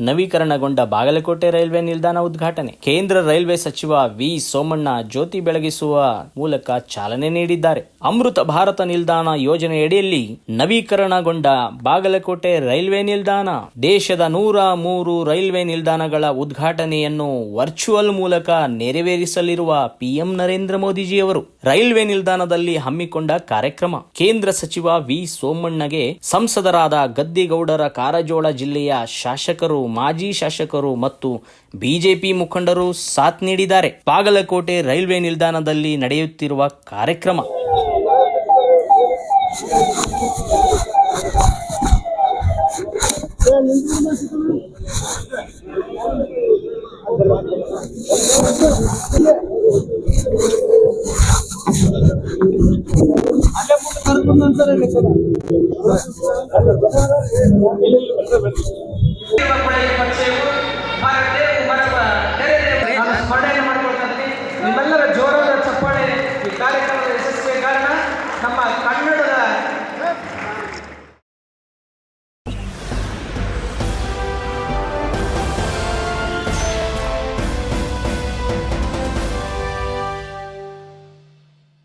ನವೀಕರಣಗೊಂಡ Bagalkot railway ನಿಲ್ದಾಣ ಉದ್ಘಾಟನೆ. ಕೇಂದ್ರ ರೈಲ್ವೆ ಸಚಿವ ವಿ ಸೋಮಣ್ಣ ಜ್ಯೋತಿ ಬೆಳಗಿಸುವ ಮೂಲಕ ಚಾಲನೆ ನೀಡಿದ್ದಾರೆ. ಅಮೃತ ಭಾರತ ನಿಲ್ದಾಣ ಯೋಜನೆಯಡಿಯಲ್ಲಿ ನವೀಕರಣಗೊಂಡ ಬಾಗಲಕೋಟೆ ರೈಲ್ವೆ ನಿಲ್ದಾಣ ದೇಶದ 103 ರೈಲ್ವೆ ನಿಲ್ದಾಣಗಳ ಉದ್ಘಾಟನೆಯನ್ನು ವರ್ಚುವಲ್ ಮೂಲಕ ನೆರವೇರಿಸಲಿರುವ ಪಿಎಂ ನರೇಂದ್ರ ಮೋದಿಜಿಯವರು ರೈಲ್ವೆ ನಿಲ್ದಾಣದಲ್ಲಿ ಹಮ್ಮಿಕೊಂಡ ಕಾರ್ಯಕ್ರಮ. ಕೇಂದ್ರ ಸಚಿವ ವಿ ಸೋಮಣ್ಣಗೆ ಸಂಸದರಾದ ಗದ್ದಿಗೌಡರ ಕಾರಜೋಳ ಜಿಲ್ಲೆಯ ಶಾಸಕರು, ಮಾಜಿ ಶಾಸಕರು ಮತ್ತು ಬಿಜೆಪಿ ಮುಖಂಡರು ಸಾಥ್ ನೀಡಿದ್ದಾರೆ. ಬಾಗಲಕೋಟೆ ರೈಲ್ವೆ ನಿಲ್ದಾಣದಲ್ಲಿ ನಡೆಯುತ್ತಿರುವ ಕಾರ್ಯಕ್ರಮ ನಿಮ್ಮೆಲ್ಲರ ಜೋರಾದ ಚಪ್ಪಾಳೆ ಈ ಕಾರ್ಯಕ್ರಮದ ಯಶಸ್ವಿಗೆ ಕಾರಣ. ನಮ್ಮ ಕನ್ನಡ